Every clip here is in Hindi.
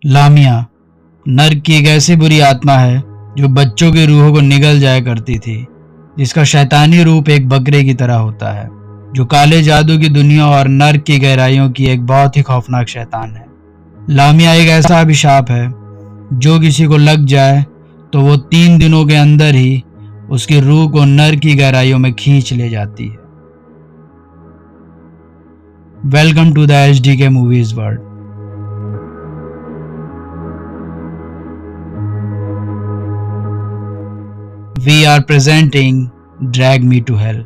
लामिया नर्क की एक ऐसी बुरी आत्मा है जो बच्चों की रूहों को निगल जाया करती थी, जिसका शैतानी रूप एक बकरे की तरह होता है, जो काले जादू की दुनिया और नर्क की गहराइयों की एक बहुत ही खौफनाक शैतान है। लामिया एक ऐसा अभिशाप है जो किसी को लग जाए तो वो 3 दिनों के अंदर ही उसकी रूह को नर्क की गहराइयों में खींच ले जाती है। Welcome to the HDK movies world. We are presenting Drag Me to Hell.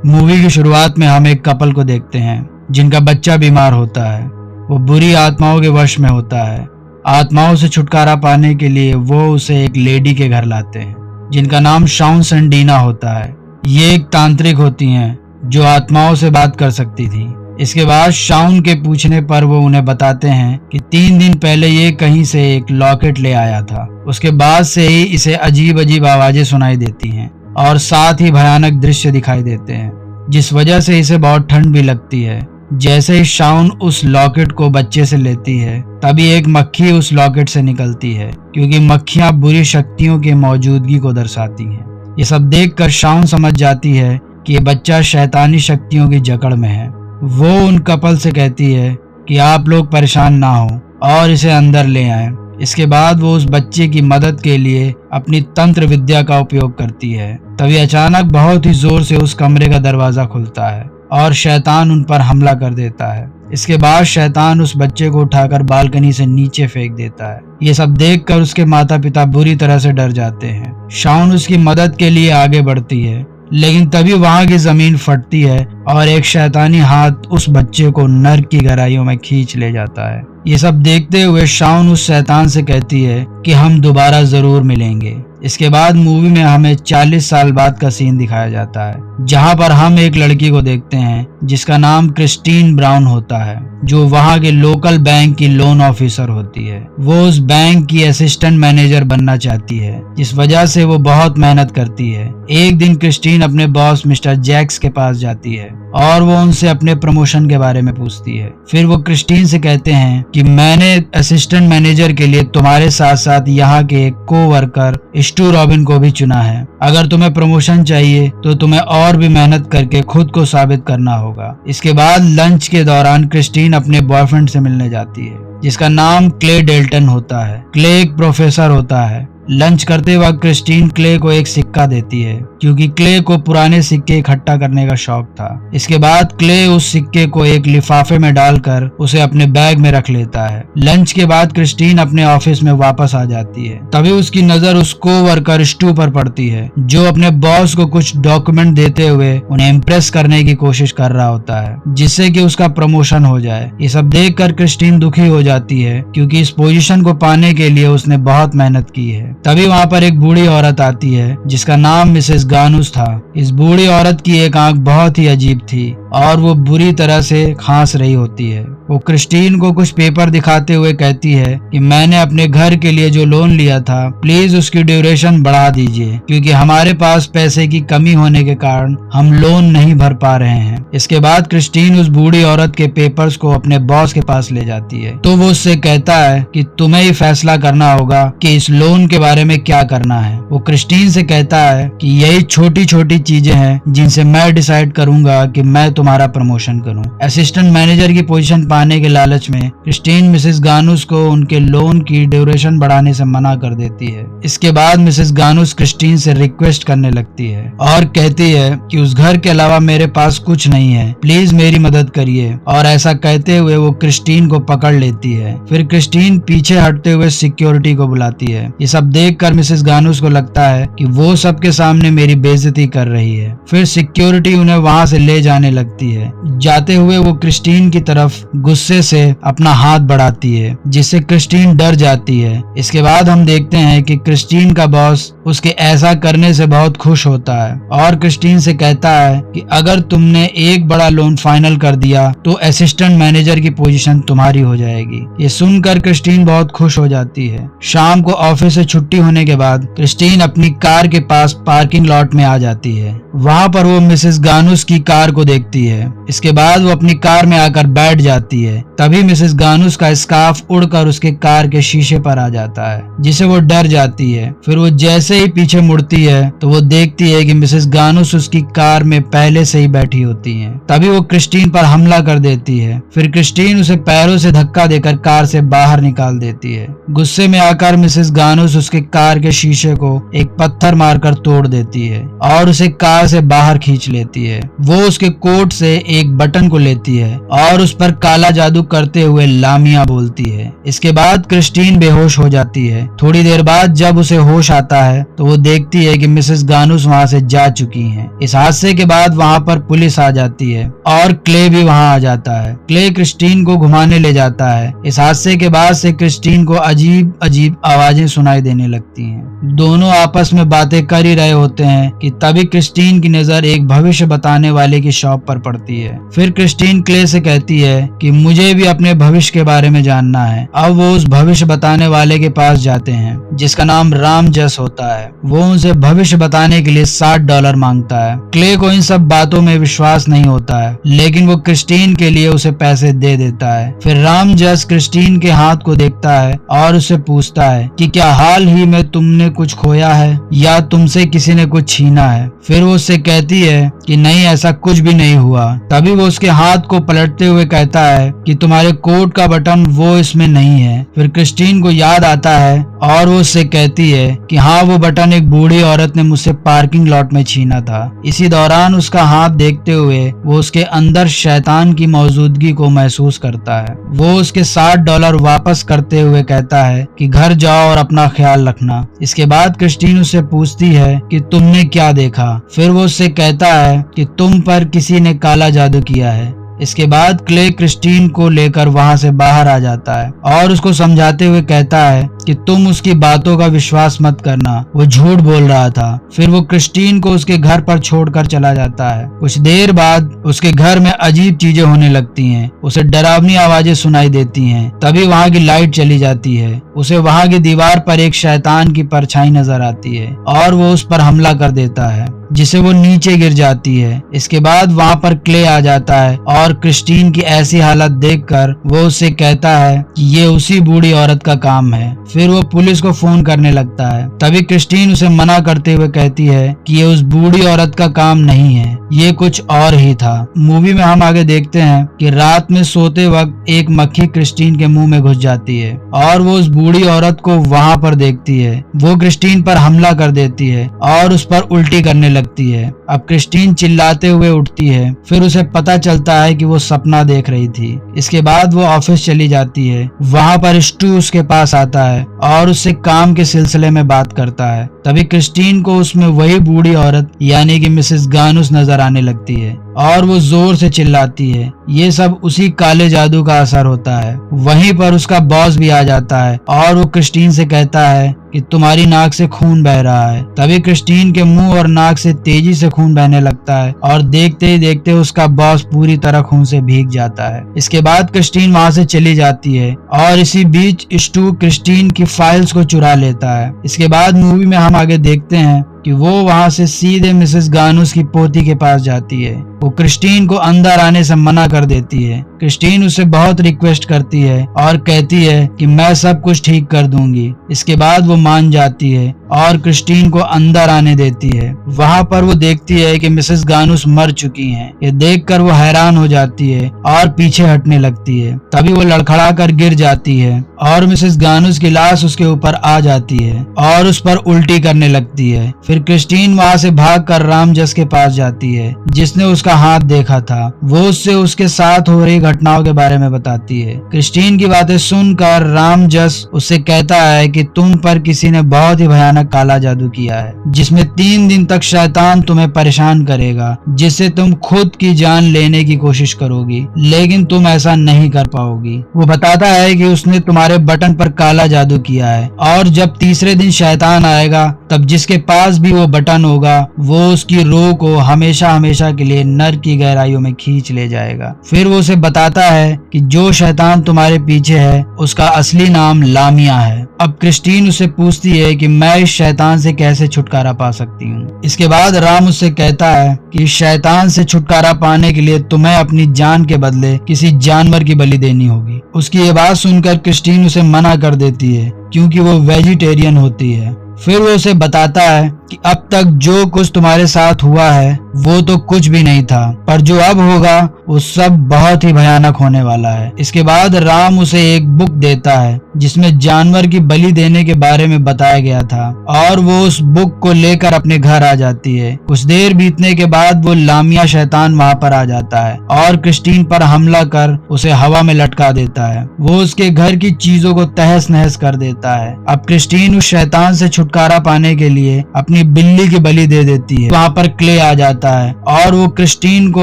Movie की शुरुआत में हम एक कपल को देखते हैं जिनका बच्चा बीमार होता है। वो बुरी आत्माओं के वश में होता है। आत्माओं से छुटकारा पाने के लिए वो उसे एक लेडी के घर लाते हैं जिनका नाम शाउन सेंडीना होता है। ये एक तांत्रिक होती हैं जो आत्माओं से बात कर सकती थी। इसके बाद शाउन के पूछने पर वो उन्हें बताते हैं कि 3 दिन पहले ये कहीं से एक लॉकेट ले आया था। उसके बाद से ही इसे अजीब अजीब आवाजें सुनाई देती हैं और साथ ही भयानक दृश्य दिखाई देते हैं, जिस वजह से इसे बहुत ठंड भी लगती है। जैसे ही शाउन उस लॉकेट को बच्चे से लेती है, तभी एक मक्खी उस लॉकेट से निकलती है, क्योंकि मक्खियां बुरी शक्तियों की मौजूदगी को दर्शाती हैं। ये सब देखकर शाउन समझ जाती है कि ये बच्चा शैतानी शक्तियों की जकड़ में है। वो उन कपल से कहती है कि आप लोग परेशान ना हो और इसे अंदर ले आएं। इसके बाद वो उस बच्चे की मदद के लिए अपनी तंत्र विद्या का उपयोग करती है। तभी अचानक बहुत ही जोर से उस कमरे का दरवाजा खुलता है और शैतान उन पर हमला कर देता है। इसके बाद शैतान उस बच्चे को उठाकर बालकनी से नीचे फेंक देता है। ये सब देखकर उसके माता पिता बुरी तरह से डर जाते हैं। शाउन उसकी मदद के लिए आगे बढ़ती है, लेकिन तभी वहां की जमीन फटती है और एक शैतानी हाथ उस बच्चे को नर्क की गहराइयों में खींच ले जाता है। ये सब देखते हुए शाउन उस शैतान से कहती है कि हम दोबारा जरूर मिलेंगे। इसके बाद मूवी में हमें 40 साल बाद का सीन दिखाया जाता है, जहां पर हम एक लड़की को देखते हैं जिसका नाम क्रिस्टीन ब्राउन होता है, जो वहां के लोकल बैंक की लोन ऑफिसर होती है। वो उस बैंक की असिस्टेंट मैनेजर बनना चाहती है, जिस वजह से वो बहुत मेहनत करती है। एक दिन क्रिस्टीन अपने बॉस मिस्टर जैक्स के पास जाती है और वो उनसे अपने प्रमोशन के बारे में पूछती है। फिर वो क्रिस्टीन से कहते हैं कि मैंने असिस्टेंट मैनेजर के लिए तुम्हारे साथ साथ यहाँ के एक को-वर्कर स्टू रॉबिन को भी चुना है। अगर तुम्हें प्रमोशन चाहिए तो तुम्हें और भी मेहनत करके खुद को साबित करना होगा। इसके बाद लंच के दौरान क्रिस्टीन अपने बॉयफ्रेंड से मिलने जाती है, जिसका नाम क्ले डेल्टन होता है। क्ले एक प्रोफेसर होता है। लंच करते वक्त क्रिस्टीन क्ले को एक सिक्का देती है, क्योंकि क्ले को पुराने सिक्के इकट्ठा करने का शौक था। इसके बाद क्ले उस सिक्के को एक लिफाफे में डालकर उसे अपने बैग में रख लेता है। लंच के बाद क्रिस्टीन अपने ऑफिस में वापस आ जाती है। तभी उसकी नजर उस को-वर्कर स्टू पर पड़ती है, जो अपने बॉस को कुछ डॉक्यूमेंट देते हुए उन्हें इम्प्रेस करने की कोशिश कर रहा होता है, जिससे कि उसका प्रमोशन हो जाए। ये सब देखकर क्रिस्टीन दुखी हो जाती है, क्योंकि इस पोजीशन को पाने के लिए उसने बहुत मेहनत की है। तभी वहां पर एक बूढ़ी औरत आती है जिसका नाम मिसेस गानुस था। इस बूढ़ी औरत की एक आंख बहुत ही अजीब थी और वो बुरी तरह से खांस रही होती है। वो क्रिस्टीन को कुछ पेपर दिखाते हुए कहती है कि मैंने अपने घर के लिए जो लोन लिया था, प्लीज उसकी ड्यूरेशन बढ़ा दीजिए, क्योंकि हमारे पास पैसे की कमी होने के कारण हम लोन नहीं भर पा रहे हैं। इसके बाद क्रिस्टीन उस बूढ़ी औरत के पेपर्स को अपने बॉस के पास ले जाती है, तो वो उससे कहता है कि तुम्हें ही फैसला करना होगा कि इस लोन के बारे में क्या करना है। वो क्रिस्टीन से कहता है कि यही छोटी छोटी चीजें हैं जिनसे मैं डिसाइड करूंगा कि मैं तुम्हारा प्रमोशन करूं। असिस्टेंट मैनेजर की पोजीशन पाने के लालच में क्रिस्टीन मिसेस गानुस को उनके लोन की ड्यूरेशन बढ़ाने से मना कर देती है। इसके बाद मिसेस गानुस क्रिस्टीन से रिक्वेस्ट करने लगती है और कहती है कि उस घर के अलावा मेरे पास कुछ नहीं है, प्लीज मेरी मदद करिए। और ऐसा कहते हुए वो क्रिस्टीन को पकड़ लेती है। फिर क्रिस्टीन पीछे हटते हुए सिक्योरिटी को बुलाती है। ये सब देखकर मिसेस गानुस को लगता है कि वो सबके सामने मेरी बेइज्जती कर रही है। फिर सिक्योरिटी उन्हें वहां से ले जाने लगती है। जाते हुए वो क्रिस्टीन की तरफ गुस्से से अपना हाथ बढ़ाती है, जिससे क्रिस्टीन डर जाती है। इसके बाद हम देखते हैं कि क्रिस्टीन का बॉस उसके ऐसा करने से बहुत खुश होता है और क्रिस्टीन से कहता है कि अगर तुमने एक बड़ा लोन फाइनल कर दिया तो असिस्टेंट मैनेजर की पोजीशन तुम्हारी हो जाएगी। ये सुनकर क्रिस्टीन बहुत खुश हो जाती है। शाम को ऑफिस से छुट्टी होने के बाद क्रिस्टीन अपनी कार के पास पार्किंग लॉट में आ जाती है। वहां पर वो मिसेस गानुस की कार को देखती है। इसके बाद वो अपनी कार में आकर बैठ जाती है। तभी मिसेस गानुस का स्कार्फ उड़कर उसके कार के शीशे पर आ जाता है, जिसे वो डर जाती है। फिर वो जैसे ही पीछे मुड़ती है तो वो देखती है कि मिसेस गानुस उसकी कार में पहले से ही बैठी होती हैं। तभी वो क्रिस्टीन पर हमला कर देती है। फिर क्रिस्टीन उसे पैरों से धक्का देकर कार से बाहर निकाल देती है। गुस्से में आकर मिसेस गानुस उसके कार के शीशे को एक पत्थर मारकर तोड़ देती है और उसे कार से बाहर खींच लेती है। वो उसके कोट से एक बटन को लेती है और उस पर काला जादू करते हुए लामिया बोलती है। इसके बाद क्रिस्टीन बेहोश हो जाती है। थोड़ी देर बाद जब उसे होश आता है तो वो देखती है कि मिसेस गानुस वहां से जा चुकी हैं। इस हादसे के बाद वहां पर पुलिस आ जाती है और क्ले भी वहां आ जाता है। क्ले क्रिस्टीन को घुमाने ले जाता है। इस हादसे के बाद से क्रिस्टीन को अजीब अजीब आवाजें सुनाई देने लगती हैं। दोनों आपस में बातें कर ही रहे होते हैं कि तभी क्रिस्टीन की नजर एक भविष्य बताने वाले की शॉप पर पड़ती है। फिर क्रिस्टीन क्ले से कहती है कि मुझे भी अपने भविष्य के बारे में जानना है। अब वो उस भविष्य बताने वाले के पास जाते हैं, जिसका नाम राम जस होता है। वो उनसे भविष्य बताने के लिए $60 मांगता है। क्ले को इन सब बातों में विश्वास नहीं होता है, लेकिन वो क्रिस्टीन के लिए उसे पैसे दे देता है। फिर राम जस क्रिस्टीन के हाथ को देखता है और उससे पूछता है कि क्या हाल ही में तुमने कुछ खोया है या तुमसे किसी ने कुछ छीना है। फिर वो उससे कहती है कि नहीं, ऐसा कुछ भी नहीं हुआ। तभी वो उसके हाथ को पलटते हुए कहता है कि तुम्हारे कोट का बटन वो इसमें नहीं है। फिर क्रिस्टीन को याद आता है और वो उससे कहती है कि हाँ, वो बटन एक बूढ़ी औरत ने मुझसे पार्किंग लॉट में छीना था। इसी दौरान उसका हाथ देखते हुए वो उसके अंदर शैतान की मौजूदगी को महसूस करता है। वो उसके $60 वापस करते हुए कहता है कि घर जाओ और अपना ख्याल रखना। इसके बाद क्रिस्टीन उससे पूछती है कि तुमने क्या देखा। फिर वो उससे कहता है कि तुम पर किसी ने काला जादू किया है। इसके बाद क्ले क्रिस्टीन को लेकर वहां से बाहर आ जाता है और उसको समझाते हुए कहता है कि तुम उसकी बातों का विश्वास मत करना, वो झूठ बोल रहा था। फिर वो क्रिस्टीन को उसके घर पर छोड़कर चला जाता है। कुछ देर बाद उसके घर में अजीब चीजें होने लगती हैं। उसे डरावनी आवाजें सुनाई देती हैं। तभी वहां की लाइट चली जाती है। उसे वहां की दीवार पर एक शैतान की परछाई नजर आती है और वो उस पर हमला कर देता है, जिसे वो नीचे गिर जाती है। इसके बाद वहां पर क्ले आ जाता है और क्रिस्टीन की ऐसी हालत देखकर वो उससे कहता है कि ये उसी बूढ़ी औरत का काम है। फिर वो पुलिस को फोन करने लगता है। तभी क्रिस्टीन उसे मना करते हुए कहती है कि ये उस बूढ़ी औरत का काम नहीं है, ये कुछ और ही था। मूवी में हम आगे देखते हैं कि रात में सोते वक्त एक मक्खी क्रिस्टीन के मुंह में घुस जाती है और वो उस बूढ़ी औरत को वहां पर देखती है। वो क्रिस्टीन पर हमला कर देती है और उस पर उल्टी करने लगती है। अब क्रिस्टीन चिल्लाते हुए उठती है। फिर उसे पता चलता है कि वो सपना देख रही थी। इसके बाद वो ऑफिस चली जाती है। वहां पर स्टू उसके पास आता है और उससे काम के सिलसिले में बात करता है। तभी क्रिस्टीन को उसमें वही बूढ़ी औरत यानी कि मिसेस गानुस नजर आने लगती है और वो जोर से चिल्लाती है। ये सब उसी काले जादू का असर होता है। वहीं पर उसका बॉस भी आ जाता है और वो क्रिस्टीन से कहता है कि तुम्हारी नाक से खून बह रहा है। तभी क्रिस्टीन के मुंह और नाक से तेजी से खून बहने लगता है और देखते ही देखते उसका बॉस पूरी तरह खून से भीग जाता है। इसके बाद क्रिस्टीन वहां से चली जाती है और इसी बीच स्टू क्रिस्टीन की फाइल्स को चुरा लेता है। इसके बाद मूवी में हम आगे देखते हैं कि वो वहां से सीधे मिसेस गानुस की पोती के पास जाती है। वो क्रिस्टीन को अंदर आने से मना कर देती है। क्रिस्टीन उसे बहुत रिक्वेस्ट करती है और कहती है कि मैं सब कुछ ठीक कर दूंगी। इसके बाद वो मान जाती है और क्रिस्टीन को अंदर आने देती है। वहां पर वो देखती है कि मिसेस गानुस मर चुकी हैं। ये देखकर वो हैरान हो जाती है और पीछे हटने लगती है। तभी वो लड़खड़ा कर गिर जाती है और मिसेस गानुस की लाश उसके ऊपर आ जाती है और उस पर उल्टी करने लगती है। फिर क्रिस्टीन वहां से भागकर रामजस के पास जाती है जिसने उसका हाथ देखा था। वो उससे उसके साथ हो रही घटनाओं के बारे में बताती है। क्रिस्टीन की बातें सुनकर रामजस उससे कहता है कि तुम पर किसी ने बहुत ही भयानक काला जादू किया है जिसमें 3 दिन तक शैतान तुम्हें परेशान करेगा, जिससे तुम खुद की जान लेने की कोशिश करोगी लेकिन तुम ऐसा नहीं कर पाओगी। वो बताता है कि उसने तुम्हारे बटन पर काला जादू किया है और जब तीसरे दिन शैतान आएगा तब जिसके पास भी वो बटन होगा वो उसकी रूह को हमेशा हमेशा के लिए नर्क की गहराइयों में खींच ले जाएगा। फिर वो उसे बताता है कि जो शैतान तुम्हारे पीछे है उसका असली नाम लामिया है। अब क्रिस्टीन उससे पूछती है कि मैं इस शैतान से कैसे छुटकारा पा सकती हूँ। इसके बाद राम उससे कहता है कि शैतान से छुटकारा पाने के लिए तुम्हें अपनी जान के बदले किसी जानवर की बलि देनी होगी। उसकी ये बात सुनकर क्रिस्टीन उसे मना कर देती है क्योंकि वो वेजिटेरियन होती है। फिर वो उसे बताता है कि अब तक जो कुछ तुम्हारे साथ हुआ है वो तो कुछ भी नहीं था, पर जो अब होगा वो सब बहुत ही भयानक होने वाला है। इसके बाद राम उसे एक बुक देता है जिसमें जानवर की बलि देने के बारे में बताया गया था और वो उस बुक को लेकर अपने घर आ जाती है। कुछ देर बीतने के बाद वो लामिया शैतान वहां पर आ जाता है और क्रिस्टीन पर हमला कर उसे हवा में लटका देता है। वो उसके घर की चीजों को तहस नहस कर देता है। अब क्रिस्टीन उस शैतान से छुटकारा पाने के लिए अपनी बिल्ली की बलि दे देती है। वहां पर क्ले आ जाता है और वो क्रिस्टीन को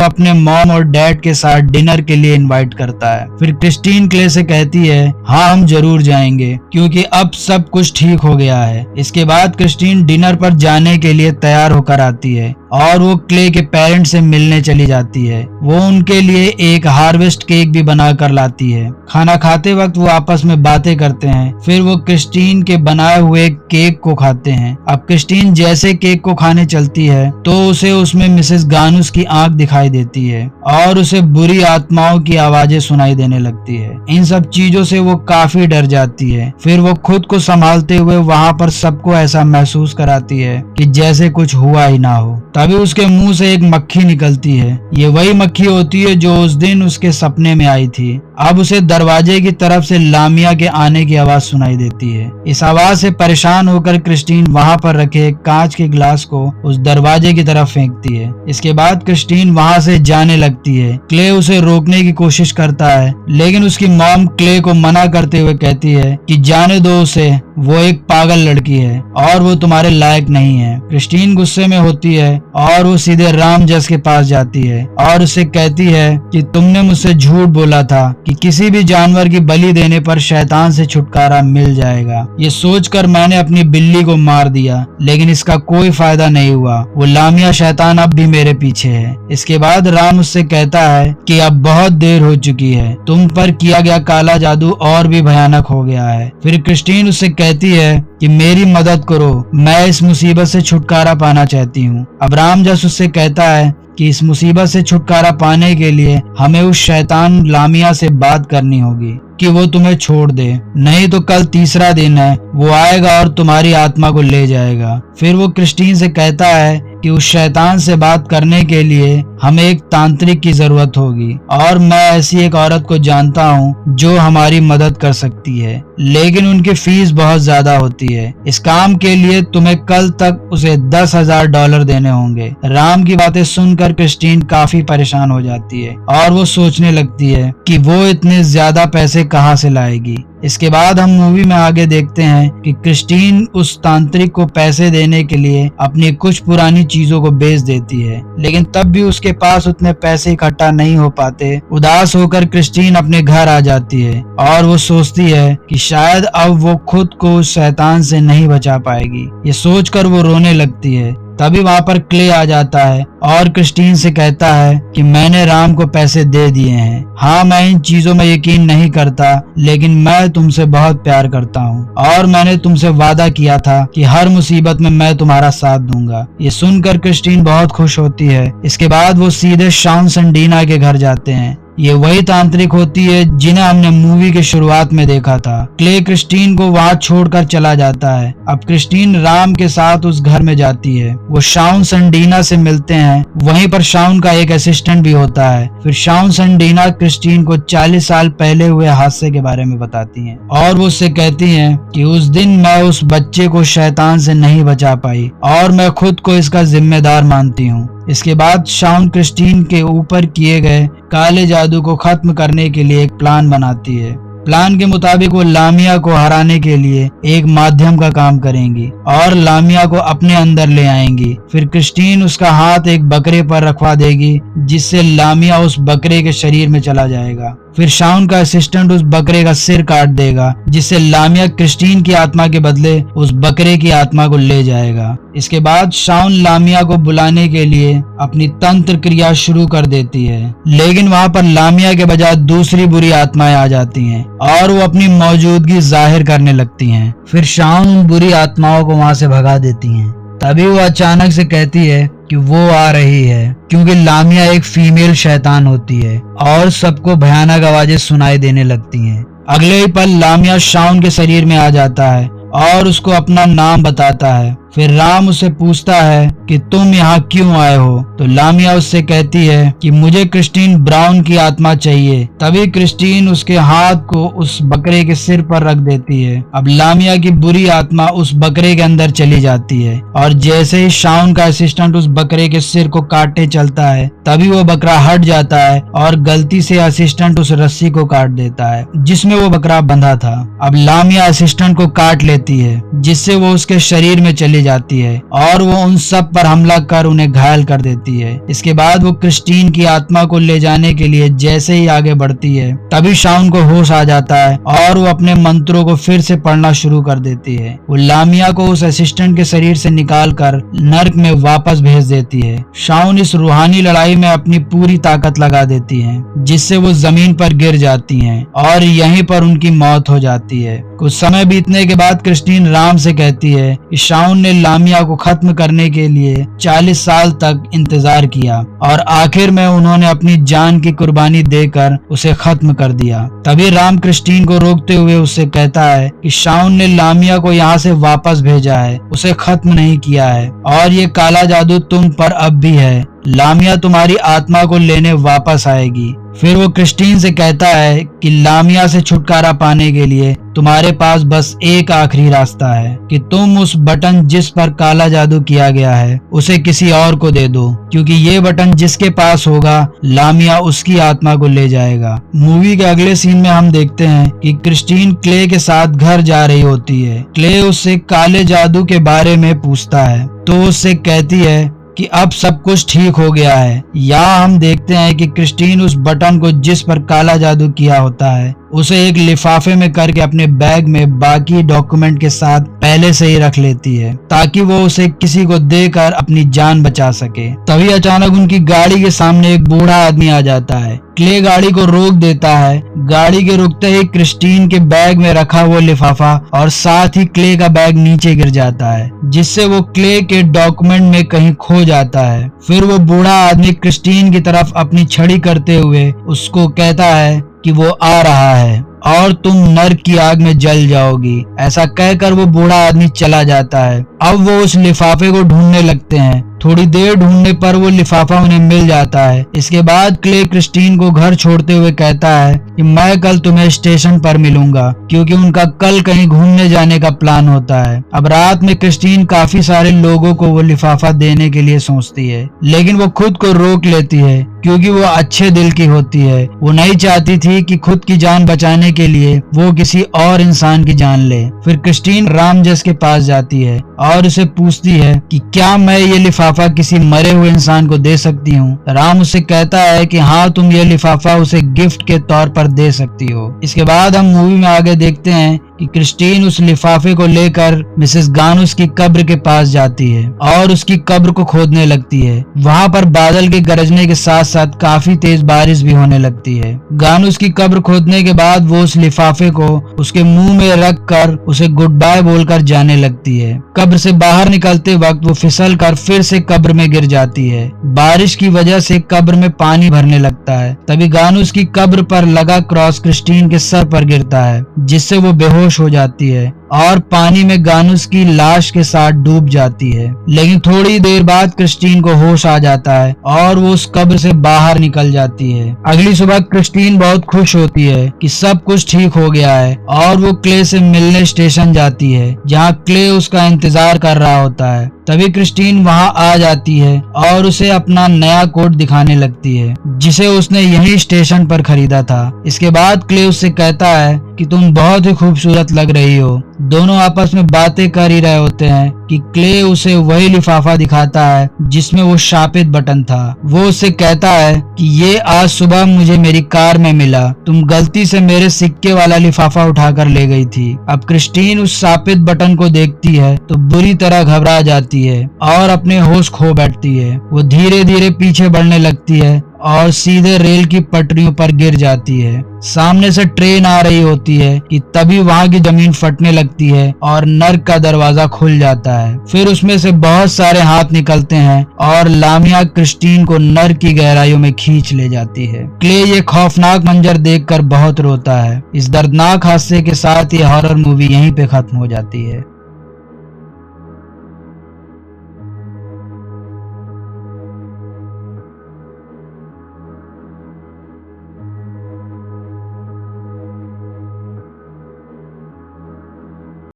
अपने मॉम और डैड के साथ डिनर के लिए इनवाइट करता है। फिर क्रिस्टीन क्ले से कहती है हाँ हम जरूर जाएंगे क्योंकि अब सब कुछ ठीक हो गया है। इसके बाद क्रिस्टीन डिनर पर जाने के लिए तैयार होकर आती है और वो क्ले के पेरेंट्स से मिलने चली जाती है। वो उनके लिए एक हार्वेस्ट केक भी बनाकर लाती है। खाना खाते वक्त वो आपस में बातें करते हैं। फिर वो क्रिस्टीन के बनाए हुए केक को खाते हैं। अब क्रिस्टीन जैसे केक को खाने चलती है तो उसे उसमें मिसेस गानुस की आंख दिखाई देती है और उसे बुरी आत्माओं की आवाजें सुनाई देने लगती है। इन सब चीजों से वो काफी डर जाती है। फिर वो खुद को संभालते हुए वहां पर सबको ऐसा महसूस कराती है कि जैसे कुछ हुआ ही ना हो। तभी उसके मुंह से एक मक्खी निकलती है। ये वही मक्खी होती है जो उस दिन उसके सपने में आई थी। अब उसे दरवाजे की तरफ से लामिया के आने की आवाज सुनाई देती है। इस आवाज से परेशान होकर क्रिस्टीन वहां पर रखे एक कांच के ग्लास को उस दरवाजे की तरफ फेंकती है। इसके बाद क्रिस्टीन वहां से जाने लगती है। क्ले उसे रोकने की कोशिश करता है लेकिन उसकी मॉम क्ले को मना करते हुए कहती है कि जाने दो उसे, वो एक पागल लड़की है और वो तुम्हारे लायक नहीं है। क्रिस्टीन गुस्से में होती है और वो सीधे रामजस के पास जाती है और उससे कहती है कि तुमने मुझसे झूठ बोला था कि किसी भी जानवर की बलि देने पर शैतान से छुटकारा मिल जाएगा। ये सोचकर मैंने अपनी बिल्ली को मार दिया लेकिन इसका कोई फायदा नहीं हुआ। वो लामिया शैतान अब भी मेरे पीछे है। इसके बाद राम उससे कहता है कि अब बहुत देर हो चुकी है, तुम पर किया गया काला जादू और भी भयानक हो गया है। फिर क्रिस्टीन उससे कहती है कि मेरी मदद करो, मैं इस मुसीबत से छुटकारा पाना चाहती हूँ। अब रामजस उससे कहता है कि इस मुसीबत से छुटकारा पाने के लिए हमें उस शैतान लामिया से बात करनी होगी कि वो तुम्हें छोड़ दे, नहीं तो कल तीसरा दिन है, वो आएगा और तुम्हारी आत्मा को ले जाएगा। फिर वो क्रिस्टीन से कहता है कि उस शैतान से बात करने के लिए हमें एक तांत्रिक की जरूरत होगी और मैं ऐसी एक औरत को जानता हूँ जो हमारी मदद कर सकती है, लेकिन उनकी फीस बहुत ज्यादा होती है। इस काम के लिए तुम्हें कल तक उसे $10,000 देने होंगे। राम की बातें सुनकर क्रिस्टीन काफी परेशान हो जाती है और वो सोचने लगती है कि वो इतने ज्यादा पैसे कहाँ से लाएगी। इसके बाद हम मूवी में आगे देखते हैं कि क्रिस्टीन उस तांत्रिक को पैसे देने के लिए अपनी कुछ पुरानी चीजों को बेच देती है, लेकिन तब भी उसके पास उतने पैसे इकट्ठा नहीं हो पाते। उदास होकर क्रिस्टीन अपने घर आ जाती है और वो सोचती है कि शायद अब वो खुद को उस शैतान से नहीं बचा पाएगी। ये सोचकर वो रोने लगती है। तभी वहां पर क्ले आ जाता है और क्रिस्टीन से कहता है कि मैंने राम को पैसे दे दिए हैं। हाँ, मैं इन चीजों में यकीन नहीं करता, लेकिन मैं तुमसे बहुत प्यार करता हूँ और मैंने तुमसे वादा किया था कि हर मुसीबत में मैं तुम्हारा साथ दूंगा। ये सुनकर क्रिस्टीन बहुत खुश होती है। इसके बाद वो सीधे शॉन सेंडीना के घर जाते हैं। ये वही तांत्रिक होती है जिन्हें हमने मूवी के शुरुआत में देखा था। क्ले क्रिस्टीन को वहां छोड़कर चला जाता है। अब क्रिस्टीन राम के साथ उस घर में जाती है। वो शाउन संडीना से मिलते हैं। वहीं पर शाउन का एक असिस्टेंट भी होता है। फिर शाउन संडीना क्रिस्टीन को 40 साल पहले हुए हादसे के बारे में बताती हैं और वो उससे कहती हैं कि उस दिन मैं उस बच्चे को शैतान से नहीं बचा पाई और मैं खुद को इसका जिम्मेदार मानती हूँ। इसके बाद शाउन क्रिस्टीन के ऊपर किए गए काले जादू को खत्म करने के लिए एक प्लान बनाती है। प्लान के मुताबिक वो लामिया को हराने के लिए एक माध्यम का काम करेंगी और लामिया को अपने अंदर ले आएंगी। फिर क्रिस्टीन उसका हाथ एक बकरे पर रखवा देगी जिससे लामिया उस बकरे के शरीर में चला जाएगा। फिर शाउन का असिस्टेंट उस बकरे का सिर काट देगा जिससे लामिया क्रिस्टीन की आत्मा के बदले उस बकरे की आत्मा को ले जाएगा। इसके बाद शाउन लामिया को बुलाने के लिए अपनी तंत्र क्रिया शुरू कर देती है, लेकिन वहां पर लामिया के बजाय दूसरी बुरी आत्माएं आ जाती हैं और वो अपनी मौजूदगी जाहिर करने लगती हैं। फिर शाउन उन बुरी आत्माओं को वहां से भगा देती हैं। तभी वो अचानक से कहती है कि वो आ रही है, क्योंकि लामिया एक फीमेल शैतान होती है और सबको भयानक आवाजें सुनाई देने लगती हैं। अगले ही पल लामिया शाउन के शरीर में आ जाता है और उसको अपना नाम बताता है। फिर राम उससे पूछता है कि तुम यहाँ क्यों आए हो, तो लामिया उससे कहती है कि मुझे क्रिस्टीन ब्राउन की आत्मा चाहिए। तभी क्रिस्टीन उसके हाथ को उस बकरे के सिर पर रख देती है। अब लामिया की बुरी आत्मा उस बकरे के अंदर चली जाती है और जैसे ही शाउन का असिस्टेंट उस बकरे के सिर को काटने चलता है तभी वो बकरा हट जाता है और गलती से असिस्टेंट उस रस्सी को काट देता है जिसमें वो बकरा बंधा था। अब लामिया असिस्टेंट को काट लेती है जिससे वो उसके शरीर में चली जाती है और वो उन सब पर हमला कर उन्हें घायल कर देती है। इसके बाद वो क्रिस्टीन की आत्मा को ले जाने के लिए जैसे ही आगे बढ़ती है तभी शाउन को होश आ जाता है और वो अपने मंत्रों को फिर से पढ़ना शुरू कर देती है। वो लामिया को उस असिस्टेंट के शरीर से निकाल कर नर्क में वापस भेज देती है। शाउन इस रूहानी लड़ाई में अपनी पूरी ताकत लगा देती है जिससे वो जमीन पर गिर जाती हैं और यहीं पर उनकी मौत हो जाती है। कुछ समय बीतने के बाद क्रिस्टीन राम से कहती है कि शाउन ने लामिया को खत्म करने के लिए 40 साल तक इंतजार किया और आखिर में उन्होंने अपनी जान की कुर्बानी देकर उसे खत्म कर दिया। तभी राम क्रिस्टीन को रोकते हुए उससे कहता है कि शाउन ने लामिया को यहाँ से वापस भेजा है, उसे खत्म नहीं किया है और ये काला जादू तुम पर अब भी है। लामिया तुम्हारी आत्मा को लेने वापस आएगी। फिर वो क्रिस्टीन से कहता है कि लामिया से छुटकारा पाने के लिए तुम्हारे पास बस एक आखिरी रास्ता है कि तुम उस बटन जिस पर काला जादू किया गया है उसे किसी और को दे दो, क्योंकि ये बटन जिसके पास होगा लामिया उसकी आत्मा को ले जाएगा। मूवी के अगले सीन में हम देखते हैं कि क्रिस्टीन क्ले के साथ घर जा रही होती है। क्ले उससे काले जादू के बारे में पूछता है तो उससे कहती है कि अब सब कुछ ठीक हो गया है। यहाँ हम देखते हैं कि क्रिस्टीन उस बटन को जिस पर काला जादू किया होता है उसे एक लिफाफे में करके अपने बैग में बाकी डॉक्यूमेंट के साथ पहले से ही रख लेती है ताकि वो उसे किसी को देकर अपनी जान बचा सके। तभी अचानक उनकी गाड़ी के सामने एक बूढ़ा आदमी आ जाता है। क्ले गाड़ी को रोक देता है। गाड़ी के रुकते ही क्रिस्टीन के बैग में रखा वो लिफाफा और साथ ही क्ले का बैग नीचे गिर जाता है जिससे वो क्ले के डॉक्यूमेंट में कहीं खो जाता है। फिर वो बूढ़ा आदमी क्रिस्टीन की तरफ अपनी छड़ी करते हुए उसको कहता है कि वो आ रहा है और तुम नर्क की आग में जल जाओगी। ऐसा कहकर वो बूढ़ा आदमी चला जाता है। अब वो उस लिफाफे को ढूंढने लगते हैं। थोड़ी देर ढूंढने पर वो लिफाफा उन्हें मिल जाता है। इसके बाद क्ले क्रिस्टीन को घर छोड़ते हुए कहता है कि मैं कल तुम्हें स्टेशन पर मिलूंगा, क्योंकि उनका कल कहीं घूमने जाने का प्लान होता है। अब रात में क्रिस्टीन काफी सारे लोगों को वो लिफाफा देने के लिए सोचती है, लेकिन वो खुद को रोक लेती है क्योंकि वो अच्छे दिल की होती है। वो नहीं चाहती थी कि खुद की जान बचाने के लिए वो किसी और इंसान की जान ले। फिर क्रिस्टीन रामजस के पास जाती है और उसे पूछती है कि क्या मैं ये लिफाफा किसी मरे हुए इंसान को दे सकती हूँ। राम उससे कहता है कि हाँ, तुम ये लिफाफा उसे गिफ्ट के तौर पर दे सकती हो। इसके बाद हम मूवी में आगे देखते हैं कि क्रिस्टीन उस लिफाफे को लेकर मिसेस गानुस की कब्र के पास जाती है और उसकी कब्र को खोदने लगती है। वहां पर बादल के गरजने के साथ साथ काफी तेज बारिश भी होने लगती है। गानुस की कब्र खोदने के बाद वो उस लिफाफे को उसके मुंह में रख कर उसे गुड बाय बोलकर जाने लगती है। कब्र से बाहर निकलते वक्त वो फिसल कर फिर से कब्र में गिर जाती है। बारिश की वजह से कब्र में पानी भरने लगता है। तभी गानुस की कब्र पर लगा क्रॉस क्रिस्टीन के सर पर गिरता है, जिससे वो बेहोश हो जाती है और पानी में गानुस की लाश के साथ डूब जाती है। लेकिन थोड़ी देर बाद क्रिस्टीन को होश आ जाता है और वो उस कब्र से बाहर निकल जाती है। अगली सुबह क्रिस्टीन बहुत खुश होती है कि सब कुछ ठीक हो गया है और वो क्ले से मिलने स्टेशन जाती है, जहाँ क्ले उसका इंतजार कर रहा होता है। तभी क्रिस्टीन वहां आ जाती है और उसे अपना नया कोट दिखाने लगती है, जिसे उसने यही स्टेशन पर खरीदा था। इसके बाद क्ले उससे कहता है कि तुम बहुत ही खूबसूरत लग रही हो। दोनों आपस में बातें कर ही रहे होते हैं कि क्ले उसे वही लिफाफा दिखाता है जिसमें वो शापित बटन था। वो उससे कहता है कि ये आज सुबह मुझे मेरी कार में मिला, तुम गलती से मेरे सिक्के वाला लिफाफा उठाकर ले गई थी। अब क्रिस्टीन उस शापित बटन को देखती है तो बुरी तरह घबरा जाती है और अपने होश खो बैठती है। वो धीरे धीरे पीछे बढ़ने लगती है और सीधे रेल की पटरियों पर गिर जाती है। सामने से ट्रेन आ रही होती है कि तभी वहां की जमीन फटने लगती है और नर्क का दरवाजा खुल जाता है। फिर उसमें से बहुत सारे हाथ निकलते हैं और लामिया क्रिस्टीन को नर्क की गहराइयों में खींच ले जाती है। क्ले ये खौफनाक मंजर देखकर बहुत रोता है। इस दर्दनाक हादसे के साथ ये हॉरर मूवी यहीं पे खत्म हो जाती है।